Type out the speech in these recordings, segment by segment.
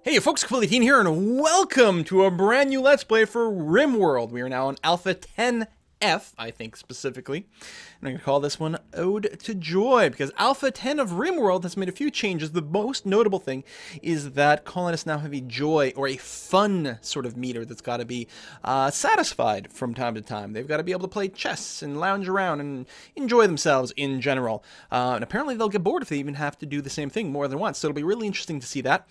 Hey folks, Completely here, and welcome to a brand new Let's Play for RimWorld. We are now on Alpha 10F, I think specifically. And I'm going to call this one Ode to Joy, because Alpha 10 of RimWorld has made a few changes. The most notable thing is that colonists now have a joy, or a fun sort of meter that's got to be satisfied from time to time. They've got to be able to play chess and lounge around and enjoy themselves in general. And apparently they'll get bored if they even have to do the same thing more than once, so it'll be really interesting to see that.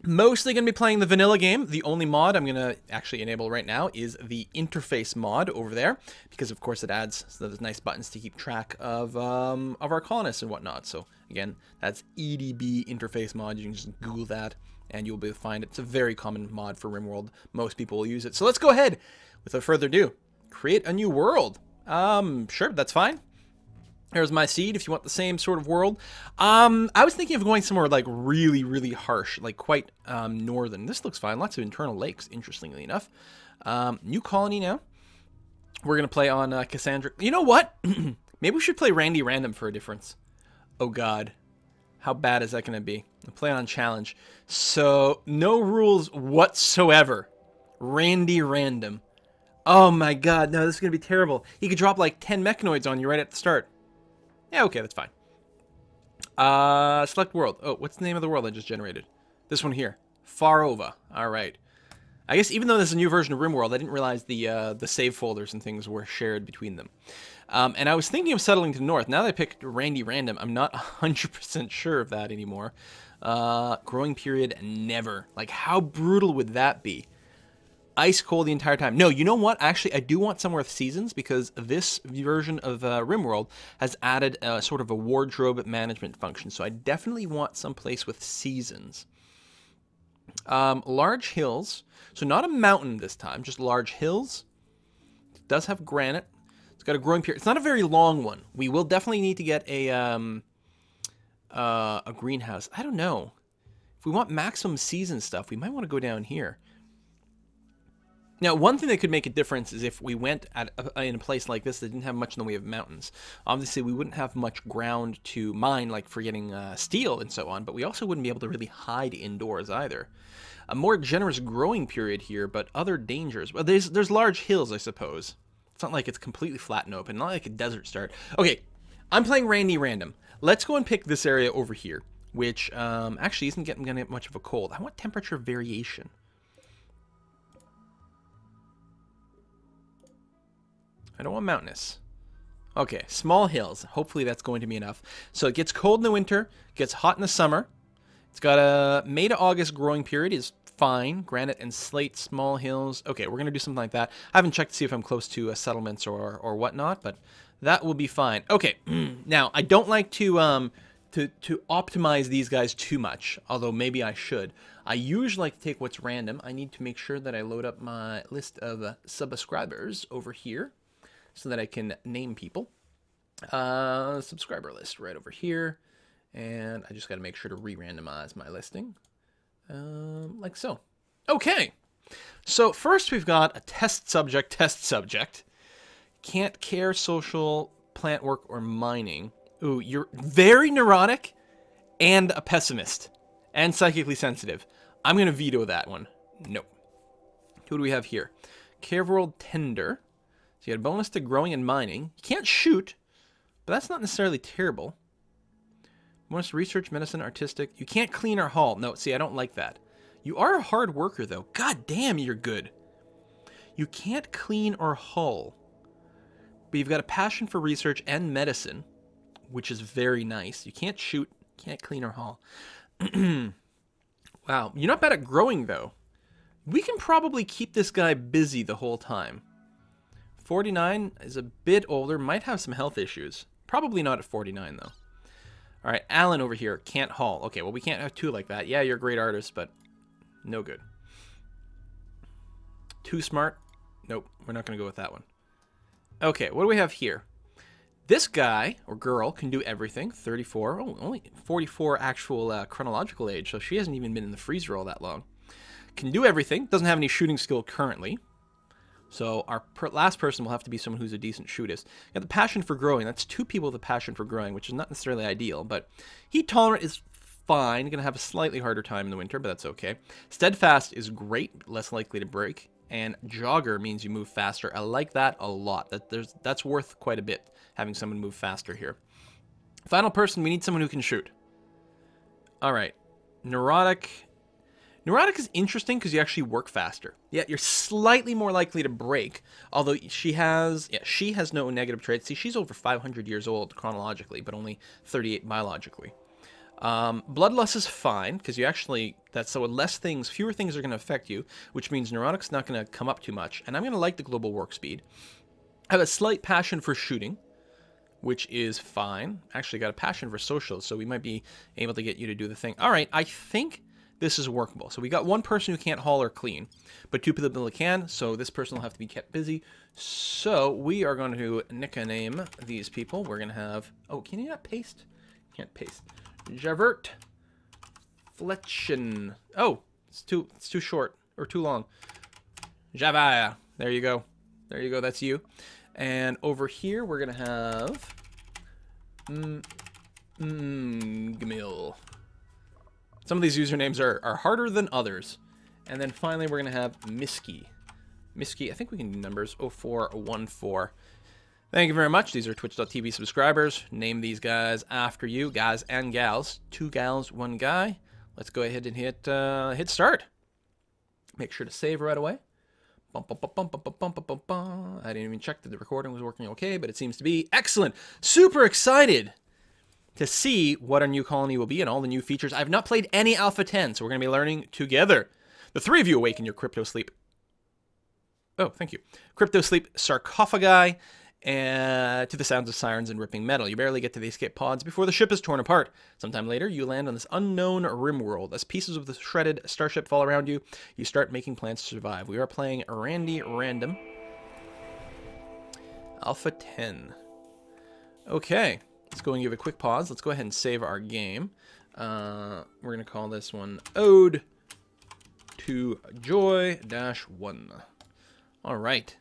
Mostly going to be playing the vanilla game. The only mod I'm going to actually enable right now is the interface mod over there, because of course it adds those nice buttons to keep track of our colonists and whatnot. So again, that's EDB interface mod. You can just Google that and you'll be able to find it. It's a very common mod for RimWorld. Most people will use it. So let's go ahead, without further ado, create a new world. Sure, that's fine. Here's my seed if you want the same sort of world. I was thinking of going somewhere like really harsh, like quite northern. This looks fine. Lots of internal lakes, interestingly enough. New colony now. We're going to play on Cassandra. You know what? Maybe we should play Randy Random for a difference. Oh god. How bad is that going to be? I'll play on challenge. So, no rules whatsoever. Randy Random. Oh my god, no, this is going to be terrible. He could drop like 10 mechanoids on you right at the start. Yeah, okay, that's fine. Select world. Oh, what's the name of the world I just generated? This one here. Farova. All right. I guess even though this is a new version of RimWorld, I didn't realize the save folders and things were shared between them. And I was thinking of settling to the north. Now that I picked Randy Random, I'm not 100% sure of that anymore. Growing period, never. Like, how brutal would that be? Ice cold the entire time. No, you know what? Actually, I do want somewhere with seasons, because this version of RimWorld has added sort of a wardrobe management function. So I definitely want some place with seasons. Large hills. So not a mountain this time, just large hills. It does have granite. It's got a growing period. It's not a very long one. We will definitely need to get a greenhouse. I don't know. If we want maximum season stuff, we might want to go down here. Now, one thing that could make a difference is if we went in a place like this that didn't have much in the way of mountains. Obviously, we wouldn't have much ground to mine, like for getting steel and so on, but we also wouldn't be able to really hide indoors either. A more generous growing period here, but other dangers. Well, there's large hills, I suppose. It's not like it's completely flat and open, not like a desert start. Okay, I'm playing Randy Random. Let's go and pick this area over here, which actually isn't going to get much of a cold. I want temperature variation. I don't want mountainous. Okay, small hills. Hopefully that's going to be enough. So it gets cold in the winter, gets hot in the summer. It's got a May to August growing period is fine. Granite and slate, small hills. Okay, we're going to do something like that. I haven't checked to see if I'm close to settlements or whatnot, but that will be fine. Okay, now I don't like to optimize these guys too much, although maybe I should. I usually like to take what's random. I need to make sure that I load up my list of subscribers over here, so that I can name people. Subscriber list right over here. And I just got to make sure to re-randomize my listing. Like so. Okay. So first we've got a test subject. Can't care, social, plant work, or mining. Ooh, you're very neurotic and a pessimist. And psychically sensitive. I'm going to veto that one. Nope. Who do we have here? Careworld Tender. So you had a bonus to growing and mining. You can't shoot, but that's not necessarily terrible. Bonus to research, medicine, artistic. You can't clean or haul. No, see, I don't like that. You are a hard worker, though. God damn, you're good. You can't clean or haul, but you've got a passion for research and medicine, which is very nice. You can't shoot, can't clean or haul. Wow, you're not bad at growing, though. We can probably keep this guy busy the whole time. 49 is a bit older, might have some health issues. Probably not at 49, though. All right, Alan over here, can't haul. Okay, well, we can't have two like that. Yeah, you're a great artist, but no good. Too smart? Nope, we're not going to go with that one. Okay, what do we have here? This guy, or girl, can do everything. 34, oh, only 44 actual chronological age, so she hasn't even been in the freezer all that long. Can do everything, doesn't have any shooting skill currently. So our last person will have to be someone who's a decent shootist. Got the passion for growing. That's two people with a passion for growing, which is not necessarily ideal, but heat tolerant is fine. Gonna have a slightly harder time in the winter, but that's okay. Steadfast is great, less likely to break. And Jogger means you move faster. I like that a lot. That's worth quite a bit, having someone move faster here. Final person, we need someone who can shoot. All right. Neurotic. Neurotic is interesting because you actually work faster. Yeah, you're slightly more likely to break, although she has no negative traits. See, she's over 500 years old chronologically, but only 38 biologically. Bloodlust is fine because you actually, fewer things are going to affect you, which means Neurotic's not going to come up too much. And I'm going to like the global work speed. I have a slight passion for shooting, which is fine. Actually got a passion for social, so we might be able to get you to do the thing. All right, I think this is workable. So we got one person who can't haul or clean, but two people that can, so this person will have to be kept busy. So we are going to nickname these people. We're going to have, oh, can you not paste? Can't paste. Javert Fletchen. Oh, it's too short or too long. Java. There you go. There you go. That's you. And over here we're gonna have Gmil. Some of these usernames are harder than others. And then finally we're gonna have Miski. Miski. I think we can do numbers. 0414. Thank you very much. These are Twitch.tv subscribers. Name these guys after you, guys and gals. 2 gals, 1 guy. Let's go ahead and hit start. Make sure to save right away. I didn't even check that the recording was working okay, but it seems to be. Excellent. Super excited to see what our new colony will be and all the new features. I've not played any Alpha 10, so we're going to be learning together. The 3 of you awaken your crypto sleep. Oh, thank you. Crypto sleep sarcophagi. To the sounds of sirens and ripping metal. You barely get to the escape pods before the ship is torn apart. Sometime later, you land on this unknown RimWorld. As pieces of the shredded starship fall around you, you start making plans to survive. We are playing Randy Random. Alpha 10. Okay, let's go and give a quick pause. Let's go ahead and save our game. We're going to call this one Ode to Joy-1. All right.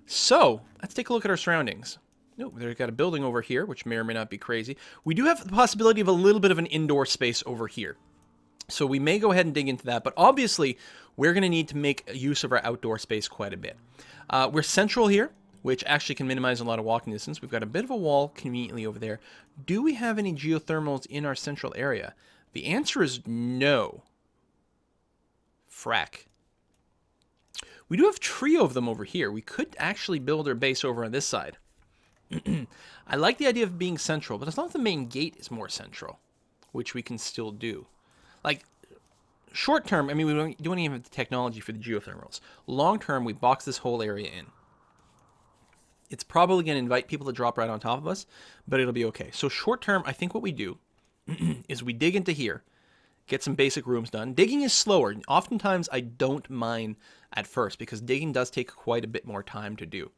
So, let's take a look at our surroundings. Oh, they've got a building over here, which may or may not be crazy. We do have the possibility of a little bit of an indoor space over here. So we may go ahead and dig into that, but obviously, we're going to need to make use of our outdoor space quite a bit. We're central here, which actually can minimize a lot of walking distance. We've got a bit of a wall conveniently over there. Do we have any geothermals in our central area? The answer is no. Frack. We do have trio of them over here. We could actually build our base over on this side. I like the idea of being central, but as long as the main gate is more central, which we can still do. Like, short term, I mean, we don't even have the technology for the geothermals. Long term, we box this whole area in. It's probably going to invite people to drop right on top of us, but it'll be okay. So short term, I think what we do is we dig into here, get some basic rooms done. Digging is slower. Oftentimes, I don't mind at first because digging does take quite a bit more time to do.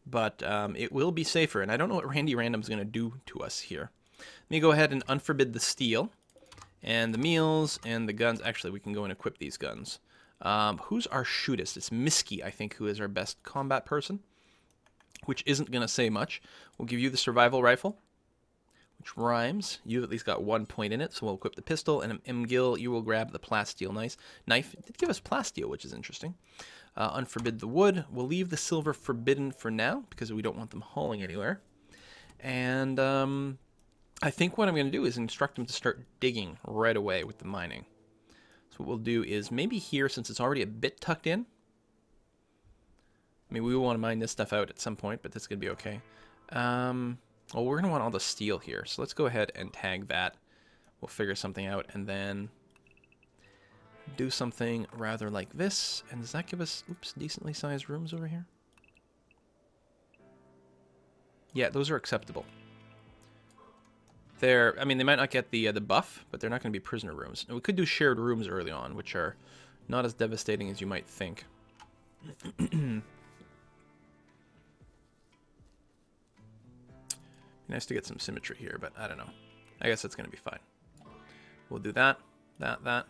But it will be safer, and I don't know what Randy Random is going to do to us here. Let me go ahead and unforbid the steel and the meals and the guns. Actually, we can go and equip these guns. Who's our shootist? It's Miski, I think, who is our best combat person, which isn't going to say much. We'll give you the survival rifle, which rhymes. You at least got 1 point in it, so we'll equip the pistol. And Mgil, you will grab the plasteel knife. It did give us plasteel, which is interesting. Unforbid the wood. We'll leave the silver forbidden for now, because we don't want them hauling anywhere. And I think what I'm going to do is instruct them to start digging right away with the mining. So what we'll do is maybe here, since it's already a bit tucked in. I mean, we will want to mine this stuff out at some point, but that's going to be okay. Well, we're going to want all the steel here, so let's go ahead and tag that. We'll figure something out, and then do something rather like this. And does that give us, oops, decently sized rooms over here? Yeah, those are acceptable. I mean, they might not get the buff, but they're not going to be prisoner rooms. And we could do shared rooms early on, which are not as devastating as you might think. Nice to get some symmetry here, but I don't know. I guess that's going to be fine. We'll do that, that.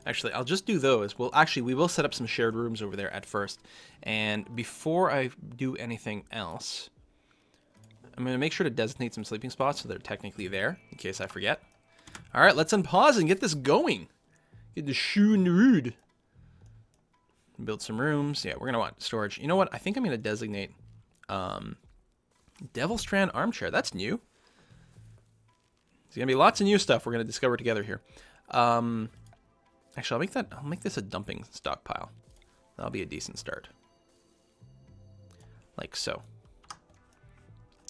Actually, I'll just do those. We will set up some shared rooms over there at first. And before I do anything else, I'm going to make sure to designate some sleeping spots so they're technically there, in case I forget. All right, let's unpause and get this going. Get the shoe in the rood. Build some rooms. Yeah, we're going to want storage. You know what? I think I'm going to designate Devil Strand Armchair. That's new. There's going to be lots of new stuff we're going to discover together here. Actually, I'll make this a dumping stockpile. That'll be a decent start. Like so.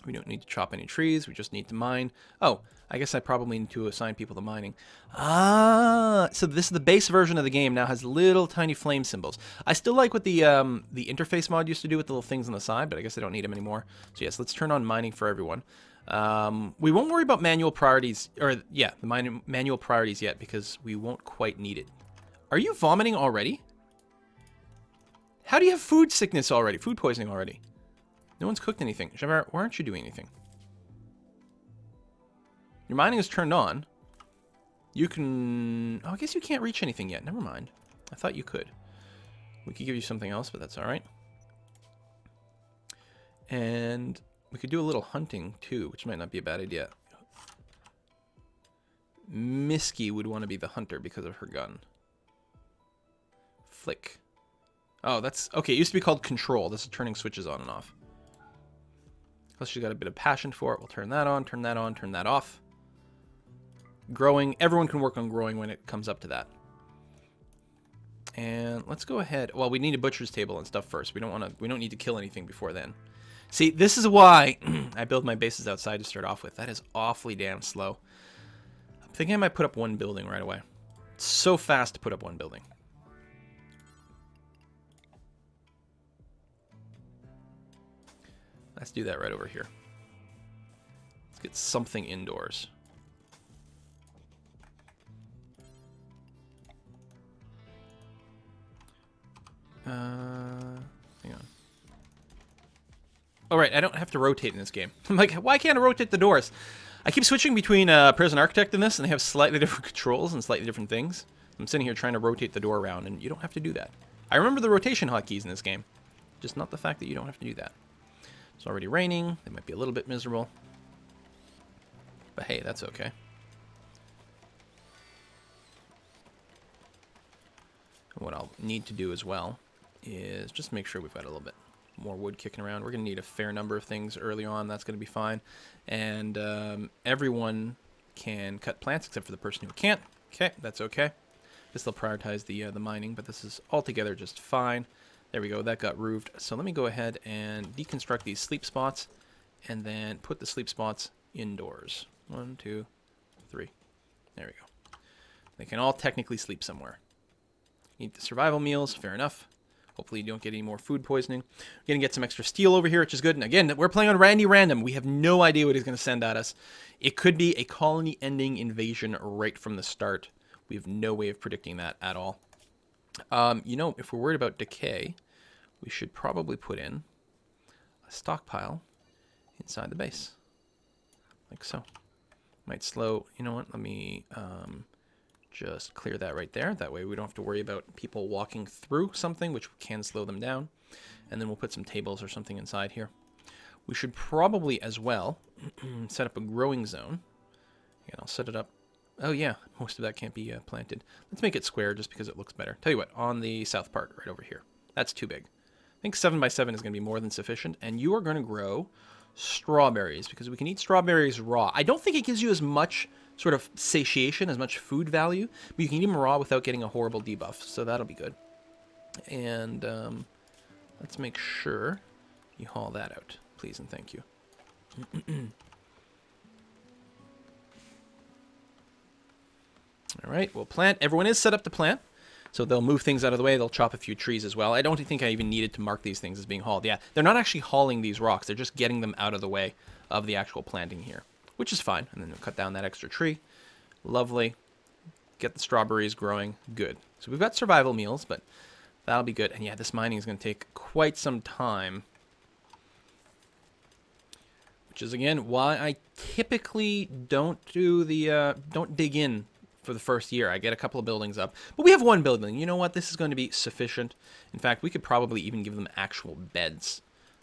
We don't need to chop any trees. We just need to mine. Oh, I guess I probably need to assign people to mining. Ah, so this is the base version of the game. Now has little tiny flame symbols. I still like what the interface mod used to do with the little things on the side, but I guess I don't need them anymore. So yes, let's turn on mining for everyone. We won't worry about manual priorities, or yeah, the manual priorities yet, because we won't quite need it. Are you vomiting already? How do you have food sickness already? Food poisoning already? No one's cooked anything. Javert, why aren't you doing anything? Your mining is turned on. You can... Oh, I guess you can't reach anything yet. Never mind. I thought you could. We could give you something else, but that's all right. And we could do a little hunting, too, which might not be a bad idea. Misky would want to be the hunter because of her gun. Flick. Oh, that's... Okay, it used to be called control. This is turning switches on and off. Plus she's got a bit of passion for it. We'll turn that on, turn that on, turn that off. Growing. Everyone can work on growing when it comes up to that. And let's go ahead. Well, we need a butcher's table and stuff first. We don't need to kill anything before then. See, this is why I build my bases outside to start off with. That is awfully damn slow. I'm thinking I might put up one building right away. It's so fast to put up one building. Let's do that right over here. Let's get something indoors. Hang on. Oh, right, I don't have to rotate in this game. I'm like, why can't I rotate the doors? I keep switching between Prison Architect and this, and they have slightly different controls and slightly different things. I'm sitting here trying to rotate the door around, and you don't have to do that. I remember the rotation hotkeys in this game. Just not the fact that you don't have to do that. It's already raining. It might be a little bit miserable. But hey, that's okay. What I'll need to do as well is just make sure we've got a little bit more wood kicking around. We're going to need a fair number of things early on. That's going to be fine. And everyone can cut plants except for the person who can't. Okay, that's okay. Guess they'll prioritize the mining, but this is altogether just fine. There we go, that got roofed. So let me go ahead and deconstruct these sleep spots and then put the sleep spots indoors. 1, 2, 3. There we go. They can all technically sleep somewhere. Eat the survival meals, fair enough. Hopefully you don't get any more food poisoning. We're going to get some extra steel over here, which is good. And again, we're playing on Randy Random. We have no idea what he's going to send at us. It could be a colony-ending invasion right from the start. We have no way of predicting that at all. You know, if we're worried about decay, we should probably put in a stockpile inside the base. Like so. Might slow, you know what, let me just clear that right there. That way we don't have to worry about people walking through something, which can slow them down. And then we'll put some tables or something inside here. We should probably as well set up a growing zone. And I'll set it up. Oh yeah, most of that can't be planted. Let's make it square just because it looks better. Tell you what, on the south part, right over here. That's too big. I think 7 by 7 is going to be more than sufficient. And you are going to grow strawberries because we can eat strawberries raw. I don't think it gives you as much sort of satiation, as much food value, but you can eat them raw without getting a horrible debuff. So that'll be good. And let's make sure you haul that out, please and thank you. All right, we'll plant. Everyone is set up to plant, so they'll move things out of the way. They'll chop a few trees as well. I don't think I even needed to mark these things as being hauled. Yeah, they're not actually hauling these rocks. They're just getting them out of the way of the actual planting here, which is fine. And then we'll cut down that extra tree. Lovely. Get the strawberries growing. Good. So we've got survival meals, but that'll be good. And yeah, this mining is going to take quite some time, which is, again, why I typically don't do the, don't dig in for the first year. I get a couple of buildings up, but we have one building. You know what? This is going to be sufficient. In fact, we could probably even give them actual beds.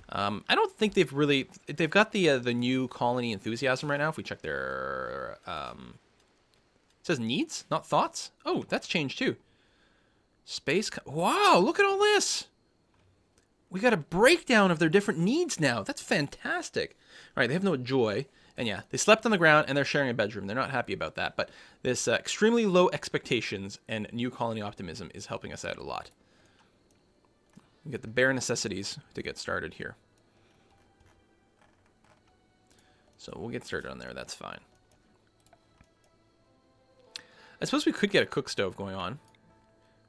I don't think they've got the new colony enthusiasm right now. If we check their, it says needs, not thoughts. Oh, that's changed too. Wow, look at all this. We got a breakdown of their different needs now. That's fantastic. All right, they have no joy. And yeah, they slept on the ground and they're sharing a bedroom. They're not happy about that. But this extremely low expectations and new colony optimism is helping us out a lot. We get the bare necessities to get started here. So we'll get started on there. That's fine. I suppose we could get a cook stove going on.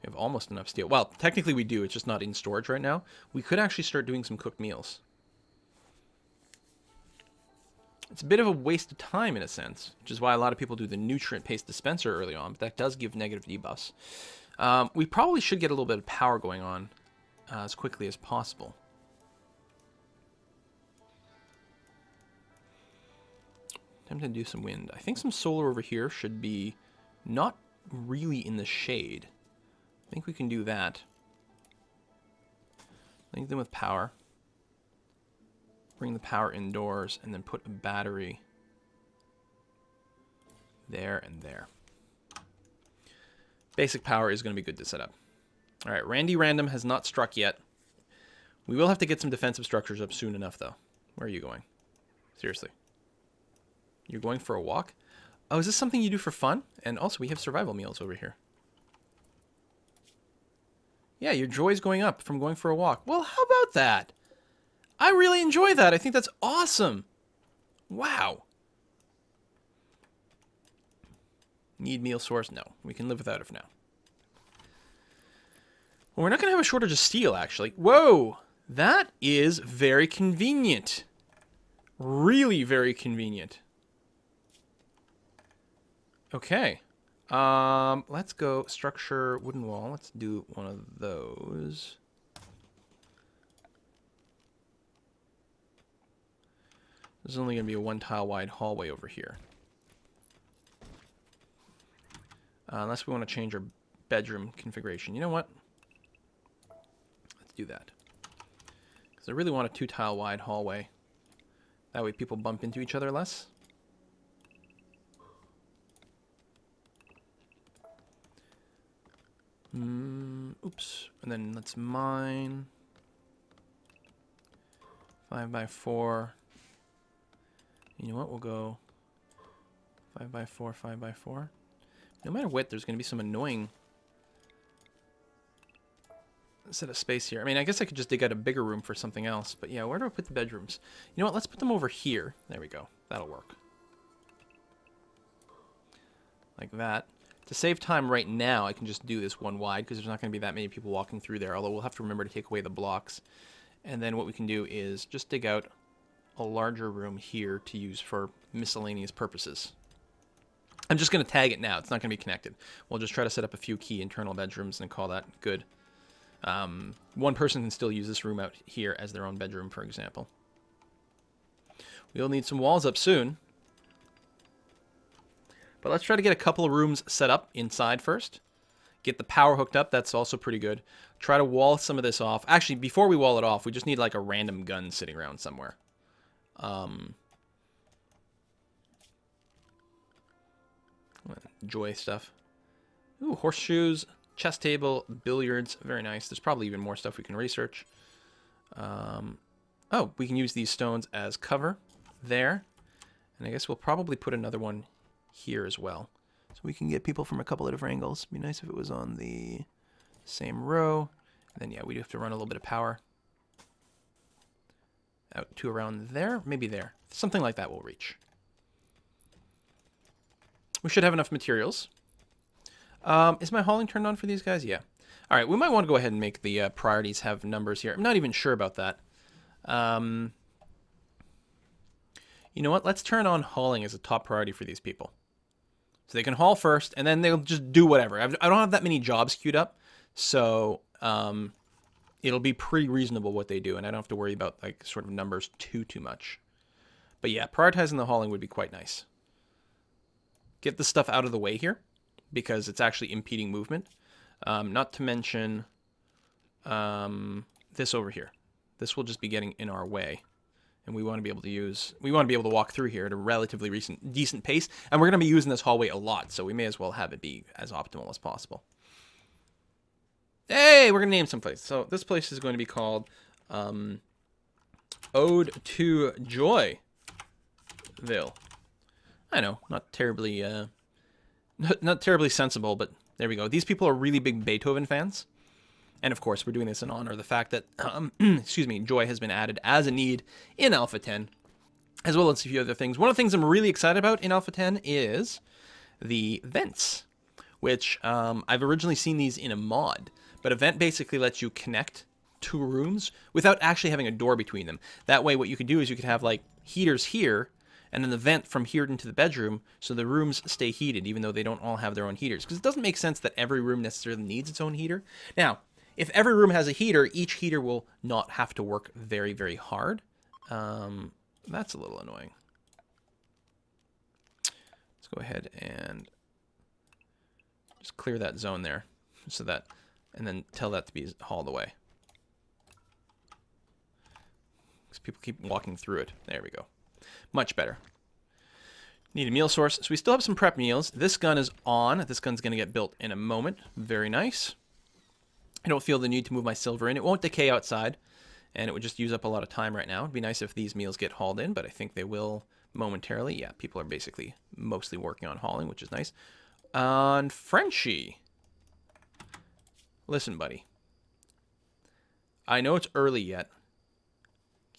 We have almost enough steel. Well, technically we do. It's just not in storage right now. We could actually start doing some cooked meals. It's a bit of a waste of time in a sense, which is why a lot of people do the nutrient paste dispenser early on, but that does give negative debuffs. We probably should get a little bit of power going on as quickly as possible. Tempted to do some wind. I think some solar over here should be not really in the shade. I think we can do that. Link them with power. Bring the power indoors, and then put a battery there and there. Basic power is going to be good to set up. All right, Randy Random has not struck yet. We will have to get some defensive structures up soon enough, though. Where are you going? Seriously. You're going for a walk? Oh, is this something you do for fun? And also, we have survival meals over here. Yeah, your joy's going up from going for a walk. Well, how about that? I really enjoy that. I think that's awesome. Wow. Need meal source? No. We can live without it for now. Well, we're not going to have a shortage of steel, actually. Whoa! That is very convenient. Really very convenient. Okay. Let's go structure wooden wall. Let's do one of those. There's only going to be a one tile wide hallway over here. Unless we want to change our bedroom configuration. You know what? Let's do that. Because I really want a 2 tile wide hallway. That way people bump into each other less. Oops. And then let's mine. 5 by 4. You know what? We'll go 5 by 4, 5 by 4. No matter what, there's going to be some annoying set of space here. I mean, I guess I could just dig out a bigger room for something else. But yeah, where do I put the bedrooms? You know what? Let's put them over here. There we go. That'll work. Like that. To save time right now, I can just do this one wide because there's not going to be that many people walking through there. Although we'll have to remember to take away the blocks. And then what we can do is just dig out a larger room here to use for miscellaneous purposes. I'm just going to tag it now. It's not going to be connected. We'll just try to set up a few key internal bedrooms and call that good. One person can still use this room out here as their own bedroom, for example. We'll need some walls up soon. But let's try to get a couple of rooms set up inside first. Get the power hooked up. That's also pretty good. Try to wall some of this off. Actually, before we wall it off, we just need like a random gun sitting around somewhere. Joy stuff. Ooh, horseshoes, chess table, billiards. Very nice. There's probably even more stuff we can research. Oh, we can use these stones as cover there. And I guess we'll probably put another one here as well. So we can get people from a couple of different angles. It'd be nice if it was on the same row. And then, yeah, we do have to run a little bit of power out to around there. Maybe there. Something like that will reach. We should have enough materials. Is my hauling turned on for these guys? Yeah. All right, we might want to go ahead and make the priorities have numbers here. I'm not even sure about that. You know what? Let's turn on hauling as a top priority for these people. So they can haul first, and then they'll just do whatever. I don't have that many jobs queued up, so it'll be pretty reasonable what they do, and I don't have to worry about like sort of numbers too much. But yeah, prioritizing the hauling would be quite nice. Get the stuff out of the way here, because it's actually impeding movement. Not to mention this over here. This will just be getting in our way. And we want to be able to walk through here at a relatively decent pace. And we're going to be using this hallway a lot, so we may as well have it be as optimal as possible. Hey, we're going to name some place. So this place is going to be called Ode to Joyville. I know, not terribly sensible, but there we go. These people are really big Beethoven fans. And of course, we're doing this in honor of the fact that, excuse me, Joy has been added as a need in Alpha 10, as well as a few other things. One of the things I'm really excited about in Alpha 10 is the vents, which I've originally seen these in a mod. But a vent basically lets you connect two rooms without actually having a door between them. That way, what you could do is you could have, like, heaters here, and then the vent from here into the bedroom, so the rooms stay heated, even though they don't all have their own heaters. Because it doesn't make sense that every room necessarily needs its own heater. Now, if every room has a heater, each heater will not have to work very, very hard. That's a little annoying. Let's go ahead and just clear that zone there, so that, and then tell that to be hauled away. Because people keep walking through it. There we go. Much better. Need a meal source. So we still have some prep meals. This gun is on. This gun's going to get built in a moment. Very nice. I don't feel the need to move my silver in. It won't decay outside, and it would just use up a lot of time right now. It'd be nice if these meals get hauled in, but I think they will momentarily. Yeah, people are basically mostly working on hauling, which is nice. On Frenchie. Listen, buddy. I know it's early yet.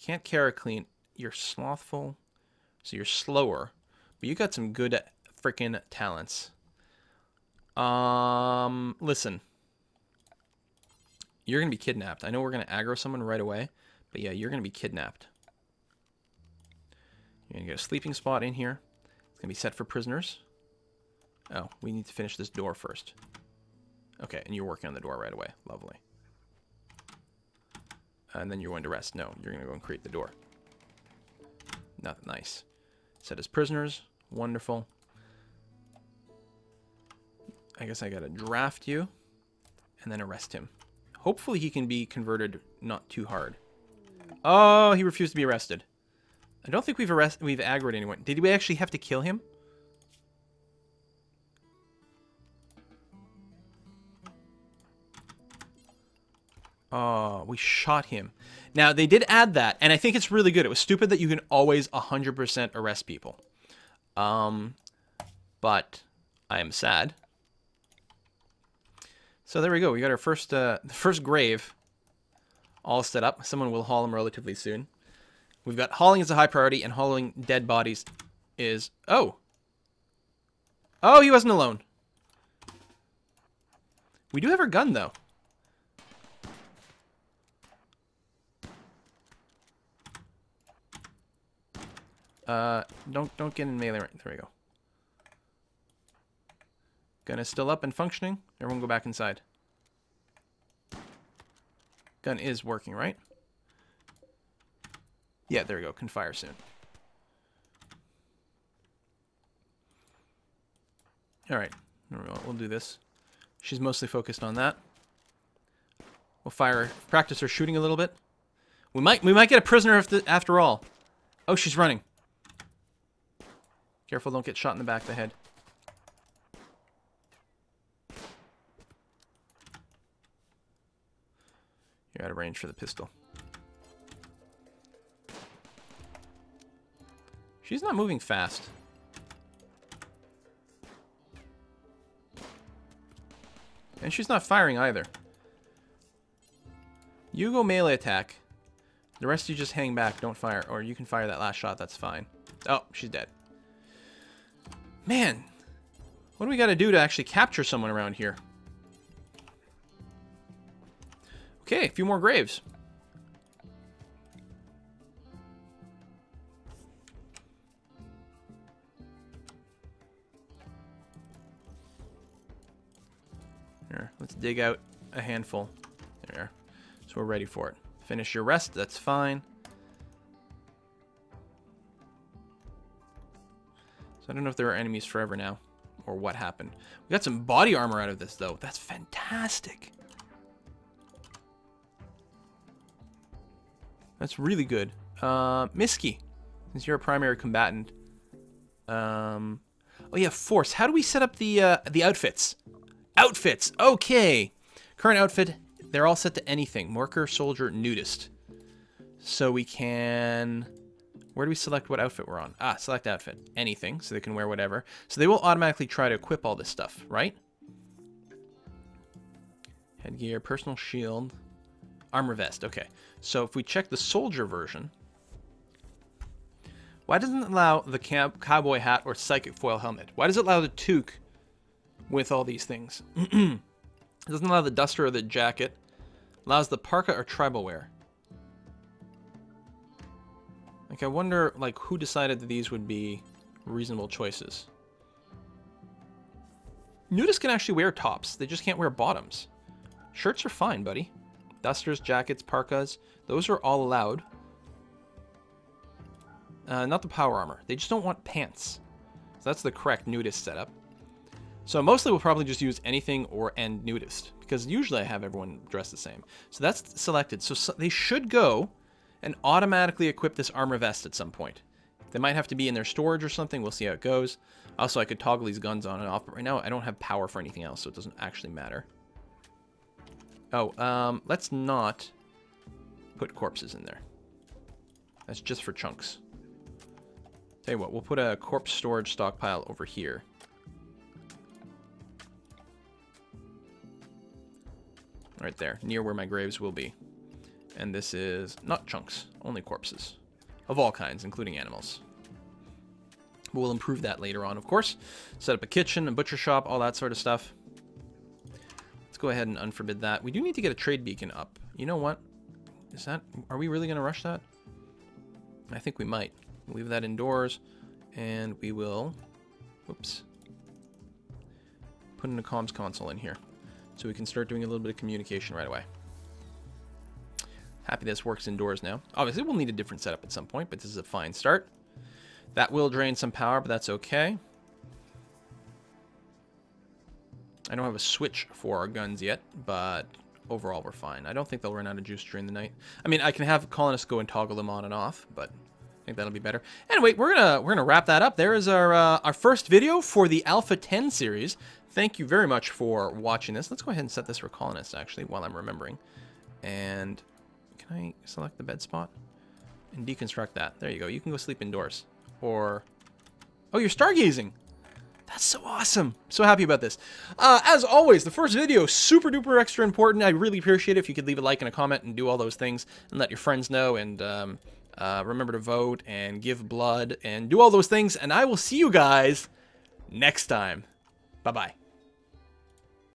Can't carry clean. You're slothful, so you're slower, but you got some good freaking talents. Listen. You're going to be kidnapped. I know we're going to aggro someone right away, but yeah, you're going to be kidnapped. You're going to get a sleeping spot in here. It's going to be set for prisoners. Oh, we need to finish this door first. Okay, and you're working on the door right away. Lovely. And then you're going to rest. No, you're going to go and create the door. Not nice. Set as prisoners. Wonderful. I guess I got to draft you and then arrest him. Hopefully he can be converted not too hard. Oh, he refused to be arrested. I don't think we've aggroed anyone. Did we actually have to kill him? Oh, we shot him. Now, they did add that, and I think it's really good. It was stupid that you can always 100% arrest people. But I am sad. So there we go. We got our first, the first grave all set up. Someone will haul them relatively soon. We've got hauling as a high priority, and hauling dead bodies is... Oh! Oh, he wasn't alone. We do have our gun, though. Don't get in melee range. There we go. Gun is still up and functioning. Everyone go back inside. Gun is working, right? Yeah, there we go. Can fire soon. Alright. We'll do this. She's mostly focused on that. We'll practice her shooting a little bit. We might get a prisoner after all. Oh, she's running. Careful, don't get shot in the back of the head. You're out of range for the pistol. She's not moving fast. And she's not firing either. You go melee attack. The rest of you just hang back, don't fire. Or you can fire that last shot, that's fine. Oh, she's dead. Man, what do we got to do to actually capture someone around here? Okay, a few more graves. Here, let's dig out a handful. There. So we're ready for it. Finish your rest, that's fine. So I don't know if there are enemies forever now, or what happened. We got some body armor out of this, though. That's fantastic. That's really good. Miski, since you're a primary combatant. Oh yeah, force. How do we set up the outfits? Outfits. Okay. Current outfit. They're all set to anything. Worker, soldier, nudist. So we can... Where do we select what outfit we're on? Ah, select outfit. Anything, so they can wear whatever. So they will automatically try to equip all this stuff, right? Headgear, personal shield, armor vest. Okay, so if we check the soldier version, why doesn't it allow the cowboy hat or psychic foil helmet? Why does it allow the toque with all these things? It doesn't allow the duster or the jacket. Allows the parka or tribal wear. Like, I wonder, like, who decided that these would be reasonable choices? Nudists can actually wear tops. They just can't wear bottoms. Shirts are fine, buddy. Dusters, jackets, parkas. Those are all allowed. Not the power armor. They just don't want pants. So that's the correct nudist setup. So mostly we'll probably just use anything and nudist. Because usually I have everyone dressed the same. So that's selected. So they should go and automatically equip this armor vest at some point. They might have to be in their storage or something. We'll see how it goes. Also, I could toggle these guns on and off, but right now I don't have power for anything else, so it doesn't actually matter. Oh, let's not put corpses in there. That's just for chunks. Tell you what, we'll put a corpse storage stockpile over here. Right there, near where my graves will be. And this is not chunks, only corpses. Of all kinds, including animals. We'll improve that later on, of course. Set up a kitchen, a butcher shop, all that sort of stuff. Let's go ahead and unforbid that. We do need to get a trade beacon up. You know what? Are we really going to rush that? I think we might. We'll leave that indoors, and we will, whoops, put in a comms console in here. So we can start doing a little bit of communication right away. Happy this works indoors now. Obviously, we'll need a different setup at some point, but this is a fine start. That will drain some power, but that's okay. I don't have a switch for our guns yet, but overall we're fine. I don't think they'll run out of juice during the night. I mean, I can have colonists go and toggle them on and off, but I think that'll be better. Anyway, we're gonna wrap that up. There is our first video for the Alpha 10 series. Thank you very much for watching this. Let's go ahead and set this for colonists, actually, while I'm remembering. And can I select the bed spot? And deconstruct that. There you go. You can go sleep indoors. Or... Oh, you're stargazing! That's so awesome! So happy about this. As always, the first video, super duper extra important. I'd really appreciate it if you could leave a like and a comment and do all those things. And let your friends know. And remember to vote and give blood and do all those things. And I will see you guys next time. Bye-bye.